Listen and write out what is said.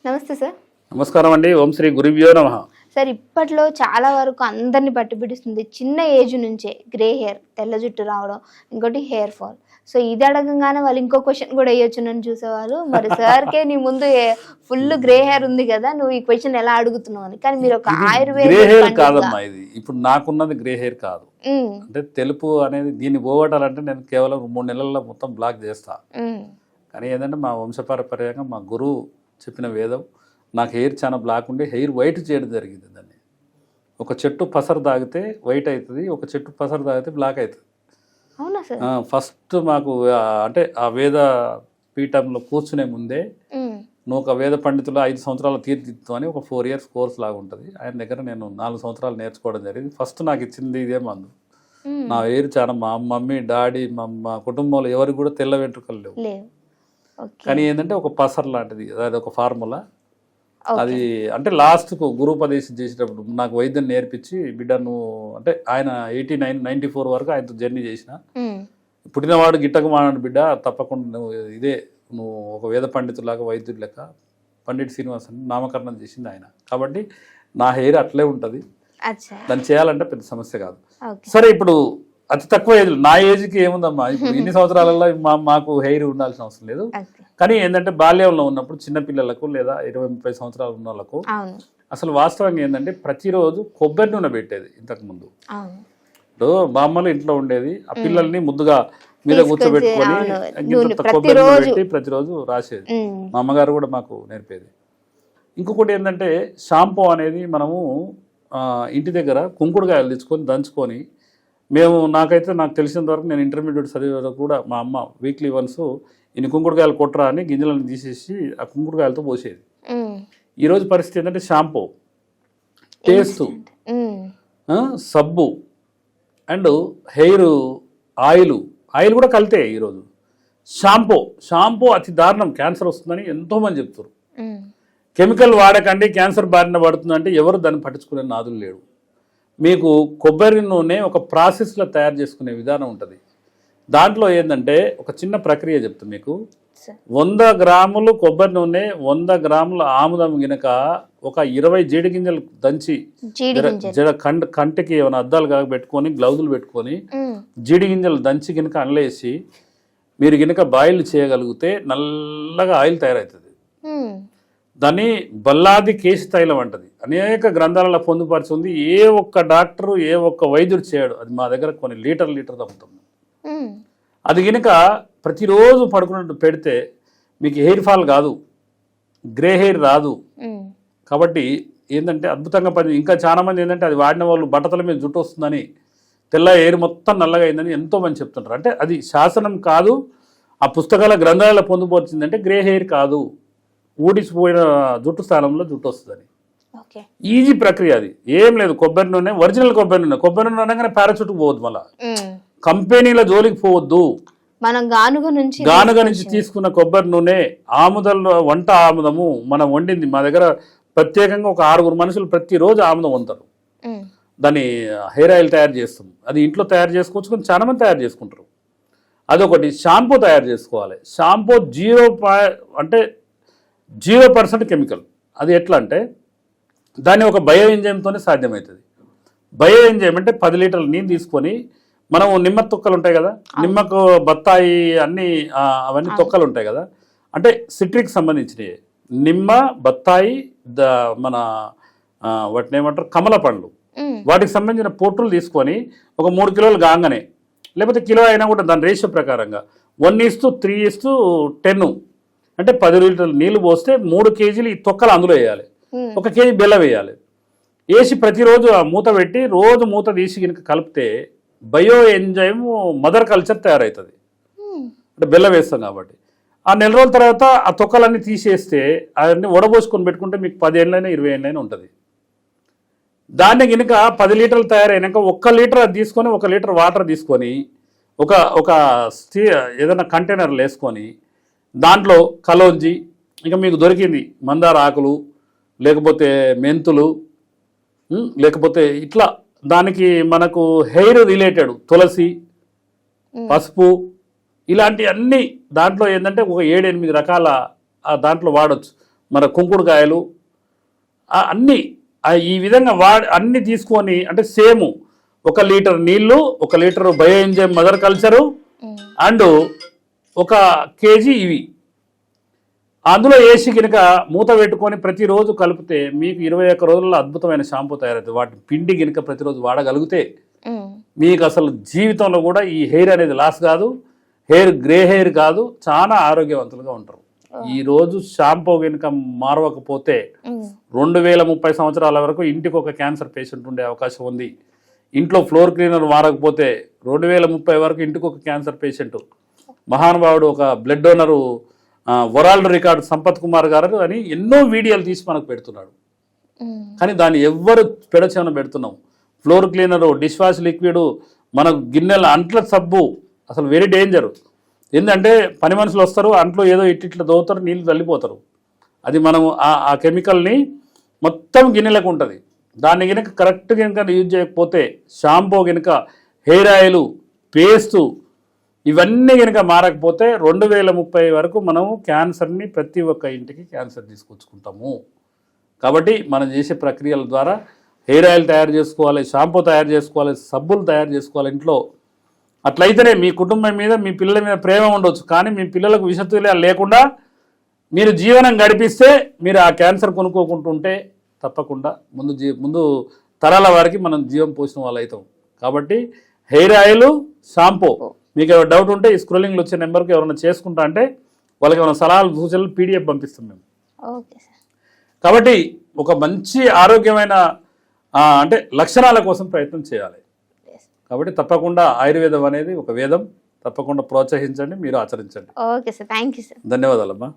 నమస్తే సార్. నమస్కారం అండి. ఓం శ్రీ గురుభ్యో నమః. సార్, ఇప్పట్లో చాలా వరకు అందరిని పట్టుబిడిస్తుంది చిన్న ఏజ్ నుంచే గ్రే హెయిర్, తెల్ల జుట్టు రావడం, ఇంకోటి హెయిర్ ఫాల్. సో ఇది అడగంగానే వాళ్ళు ఇంకో క్వశ్చన్ కూడా వేయొచ్చు నన్ను చూసేవాళ్ళు, మరి సార్కే నీ ముందు ఫుల్ గ్రే హెయిర్ ఉంది కదా, నువ్వు ఈ క్వశ్చన్ ఎలా అడుగుతున్నావు అని. కానీ మీరు ఒక గ్రే హెయిర్ కాదమ్మా, ఇది ఇప్పుడు నాకున్నది గ్రే హెయిర్ కాదు. అంటే తెలుపు అనేది దీన్ని పోగొట్టాలంటే నేను కేవలం 3 నెలల్లో మొత్తం బ్లాక్ చేస్తా. కానీ ఏంటంటే మా వంశపారపర్యంగా మా గురువు చెప్పిన వేదం, నాకు హెయిర్ చాలా బ్లాక్ ఉండి హెయిర్ వైట్ చేయడం జరిగింది. దాన్ని ఒక చెట్టు పసరు తాగితే వైట్ అవుతుంది, ఒక చెట్టు పసరు తాగితే బ్లాక్ అవుతుంది. అవునా సార్? ఫస్ట్ మాకు అంటే ఆ వేద పీఠంలో కూర్చునే ముందే నువ్వు ఒక వేద పండితులు 5 సంవత్సరాల తీర్చిదిద్దు అని ఒక 4 years కోర్స్ లాగా ఉంటుంది. ఆయన దగ్గర నేను 4 సంవత్సరాలు నేర్చుకోవడం జరిగింది. ఫస్ట్ నాకు ఇచ్చింది ఇదే మందు. నా హెయిర్ చాలా, మా మమ్మీ డాడీ మా కుటుంబంలో ఎవరికి కూడా తెల్ల వెంట్రుకలు లేవు. కానీ ఏంటంటే ఒక పసర్ లాంటిది, అది ఒక ఫార్ములా. అది అంటే లాస్ట్కు గురుపదేశం చేసేటప్పుడు నాకు వైద్యం నేర్పించి, బిడ్డ నువ్వు అంటే ఆయన 89, 94 వరకు ఆయనతో జర్నీ చేసిన. పుట్టినవాడు గిట్టకు మానాడు బిడ్డ, తప్పకుండా నువ్వు ఇదే నువ్వు ఒక వేద పండితులాగా వైద్యుడు లెక్క పండిట్ శ్రీనివాస్ అని నామకరణం చేసింది ఆయన. కాబట్టి నా హెయిర్ అట్లే ఉంటుంది, దాన్ని చేయాలంటే పెద్ద సమస్య కాదు. సరే, ఇప్పుడు అతి తక్కువ ఏజ్, నా ఏజ్కి ఏముందమ్మా, ఇప్పుడు ఇన్ని సంవత్సరాలలో మాకు హెయిర్ ఉండాల్సిన అవసరం లేదు. కానీ ఏంటంటే బాల్యంలో ఉన్నప్పుడు చిన్నపిల్లలకు లేదా 20-30 సంవత్సరాలు ఉన్న వాళ్ళకు అసలు వాస్తవంగా ఏంటంటే ప్రతిరోజు కొబ్బరి నూనె పెట్టేది. ఇంతకు ముందు ఇప్పుడు మా అమ్మలు ఇంట్లో ఉండేది, ఆ పిల్లల్ని ముద్దుగా మీద కూర్చోబెట్టుకొని కొబ్బరి నూనె పెట్టి ప్రతిరోజు రాసేది. మా అమ్మగారు కూడా మాకు నేర్పేది. ఇంకొకటి ఏంటంటే షాంపూ అనేది మనము ఇంటి దగ్గర కుంకుడుకాయలు తెచ్చుకొని దంచుకొని, నాకు తెలిసినంత వరకు నేను ఇంటర్మీడియట్ చదివే వరకు కూడా మా అమ్మ వీక్లీ వన్స్ ఇన్ని కుంకుడుకాయలు కొట్టరా అని గింజలను తీసేసి ఆ కుంకుడుకాయలతో పోసేది. ఈరోజు పరిస్థితి ఏంటంటే షాంపూ, పేస్ట్, సబ్బు అండ్ హెయిర్ ఆయిల్ కూడా కలితే. ఈరోజు షాంపూ అతి దారుణం, క్యాన్సర్ వస్తుందని ఎంతోమంది చెప్తారు. కెమికల్ వాడకండి, క్యాన్సర్ బారిన పడుతుందంటే ఎవరు దాన్ని పట్టించుకునే నాదులు లేడు. మీకు కొబ్బరి నూనె ఒక ప్రాసెస్లో తయారు చేసుకునే విధానం ఉంటుంది. దాంట్లో ఏంటంటే ఒక చిన్న ప్రక్రియ చెప్తాను మీకు. 100 గ్రాములు కొబ్బరి నూనె, 100 గ్రాముల ఆముదం గినక ఒక 20 జీడి గింజలు దంచి కంటికి ఏమైనా అద్దాలు కాక పెట్టుకొని, గ్లౌజులు పెట్టుకొని జీడి గింజలు దంచి గినక అనలేసి మీరు గినక బాయిల్ చేయగలిగితే నల్లగా ఆయిల్ తయారవుతుంది. దాన్ని బల్లాది కేశ తైలం అంటది. అనేక గ్రంథాలలో పొందుపరిచింది. ఏ ఒక్క డాక్టరు, ఏ ఒక్క వైద్యుడు చేయడు. అది మా దగ్గర కొన్ని లీటర్ అమ్ముతాం. అది గినక ప్రతిరోజు పడుకున్నట్టు పెడితే మీకు హెయిర్ ఫాల్ కాదు, గ్రే హెయిర్ రాదు. కాబట్టి ఏంటంటే అద్భుతంగా పని. ఇంకా చాలా మంది ఏంటంటే అది వాడిన వాళ్ళు బట్టతల మీద జుట్టు వస్తుందని, తెల్ల హెయిర్ మొత్తం నల్లగా అయిందని ఎంతో మంది చెప్తుంటారు. అంటే అది శాసనం కాదు, ఆ పుస్తకాల గ్రంథాలలో పొందుపరిచిందంటే గ్రే హెయిర్ కాదు, ఊడిసిపోయిన జుట్టు స్థానంలో జుట్టు వస్తుందని. ఈజీ ప్రక్రియ అది. ఏం లేదు, కొబ్బరి నూనె, ఒరిజినల్ కొబ్బరి నూనె అనగానే పారాచూట్కి పోవద్దు, మళ్ళా కంపెనీల జోలికి పోవద్దు. గానుగ నుంచి తీసుకున్న కొబ్బరి నూనె, ఆముదంలో వంట ఆముదము మనం వండింది. మా దగ్గర ప్రత్యేకంగా ఒక 6 మనుషులు ప్రతిరోజు ఆముదం వంటారు. దాన్ని హెయిర్ ఆయిల్ తయారు చేస్తాం. అది ఇంట్లో తయారు చేసుకోవచ్చు, కానీ చాలా మంది తయారు చేసుకుంటారు. అదొకటి. షాంపూ తయారు చేసుకోవాలి. Shampoo 0% chemical. అది ఎట్లా అంటే దాన్ని ఒక బయో ఎంజైమ్తోనే సాధ్యమవుతుంది. బయో ఎంజైమ్ అంటే 10 లీటర్ల నీళ్ళు తీసుకొని, మనం నిమ్మ తొక్కలు ఉంటాయి కదా, నిమ్మకు బత్తాయి అవన్నీ తొక్కలు ఉంటాయి కదా, అంటే సిట్రిక్ సంబంధించినవి. నిమ్మ, బత్తాయి, మన వాటిని ఏమంటారు, కమల పండ్లు, వాటికి సంబంధించిన పొట్టులు తీసుకొని ఒక 3 కిలోలు గాంగనే, లేకపోతే కిలో అయినా కూడా దాని రేషియో ప్రకారంగా 1:3:10 అంటే 10 లీటర్ల నీళ్లు పోస్తే 3 కేజీలు ఈ తొక్కలు అందులో వేయాలి. 1 కేజీ బెల్లం వేయాలి. వేసి ప్రతిరోజు ఆ మూత పెట్టి రోజు మూత తీసి కనుక కలిపితే బయో ఎంజైమ్ మదర్ కల్చర్ తయారవుతుంది. అంటే బెల్లం వేస్తాం కాబట్టి. ఆ 4 రోజుల తర్వాత ఆ తొక్కలన్నీ తీసేస్తే అవన్నీ వడబోసుకొని పెట్టుకుంటే మీకు 10 ఏళ్ళైనా 20 ఏళ్ళైనా ఉంటుంది. దాన్ని కనుక 10 లీటర్లు తయారైనాక 1 లీటర్ అది తీసుకొని 1 లీటర్ వాటర్ తీసుకొని ఒక ఏదైనా కంటైనర్లు వేసుకొని దాంట్లో కలోంజి, ఇంకా మీకు దొరికింది మందార ఆకులు, లేకపోతే మెంతులు, లేకపోతే ఇట్లా దానికి మనకు హెయిర్ రిలేటెడ్ తులసి, పసుపు, ఇలాంటి అన్ని దాంట్లో ఏంటంటే ఒక 7-8 రకాల దాంట్లో వాడచ్చు. మన కుంకుడుకాయలు అన్నీ ఈ విధంగా అన్ని తీసుకొని అంటే సేమ్ 1 లీటర్ నీళ్లు 1 litre bio enzyme mother culture and 1 KG ఇవి అందులో వేసి కనుక మూత పెట్టుకొని ప్రతిరోజు కలిపితే మీకు 21 రోజుల్లో అద్భుతమైన షాంపూ తయారవుతుంది. వాటి పిండి కనుక ప్రతిరోజు వాడగలిగితే మీకు అసలు జీవితంలో కూడా ఈ హెయిర్ అనేది లాస్ కాదు, గ్రే హెయిర్ కాదు, చాలా ఆరోగ్యవంతులుగా ఉంటారు. ఈ రోజు షాంపూ కనుక మారవకపోతే 2030 సంవత్సరాల వరకు ఇంటికి ఒక క్యాన్సర్ పేషెంట్ ఉండే అవకాశం ఉంది. ఇంట్లో ఫ్లోర్ క్లీనర్ మారకపోతే 2030 వరకు ఇంటికి ఒక క్యాన్సర్ పేషెంట్. మహానుభావుడు ఒక blood donor world record Sampath Kumar గారు అని ఎన్నో వీడియోలు తీసి మనకు పెడుతున్నాడు. కానీ దాన్ని ఎవ్వరు పెడచెవన పెడుతున్నాం. Floor cleaner, dish wash liquid, మన గిన్నెల అంట్ల సబ్బు అసలు వెరీ డేంజర్. ఏంటంటే పని మనుషులు వస్తారు, అంట్లో ఏదో ఇట్లా దోవుతారు, నీళ్ళు చల్లిపోతారు. అది మనం ఆ కెమికల్ని మొత్తం గిన్నెలకు ఉంటుంది. దాన్ని కనుక కరెక్ట్గా కనుక యూజ్ చేయకపోతే షాంపూ కనుక, హెయిర్ ఆయిల్, పేస్టు ఇవన్నీ కనుక మారకపోతే 2030 వరకు మనము క్యాన్సర్ని ప్రతి ఒక్క ఇంటికి క్యాన్సర్ తీసుకొచ్చుకుంటాము. కాబట్టి మనం చేసే ప్రక్రియల ద్వారా హెయిర్ ఆయిల్ తయారు చేసుకోవాలి, షాంపూ తయారు చేసుకోవాలి, సబ్బులు తయారు చేసుకోవాలి ఇంట్లో. అట్లయితేనే మీ కుటుంబం మీద, మీ పిల్లల మీద ప్రేమ ఉండొచ్చు. కానీ మీ పిల్లలకు విషతుల్యాలు లేకుండా మీరు జీవనం గడిపిస్తే మీరు ఆ క్యాన్సర్ కొనుక్కోకుంటుంటే తప్పకుండా ముందు తరాల వారికి మనం జీవం పోసిన వాళ్ళు అవుతాం. కాబట్టి హెయిర్ ఆయిల్, షాంపూ మీకు ఏమైనా డౌట్ ఉంటే ఈ స్క్రోలింగ్లో వచ్చే నెంబర్కి ఎవరైనా చేసుకుంటా అంటే వాళ్ళకి ఏమైనా సలహాలు, సూచనలు PDF పంపిస్తాం మేము. కాబట్టి ఒక మంచి ఆరోగ్యమైన అంటే లక్షణాల కోసం ప్రయత్నం చేయాలి. కాబట్టి తప్పకుండా ఆయుర్వేదం అనేది ఒక వేదం. తప్పకుండా ప్రోత్సహించండి, మీరు ఆచరించండి. Okay sir, thank you sir. ధన్యవాదాలమ్మా.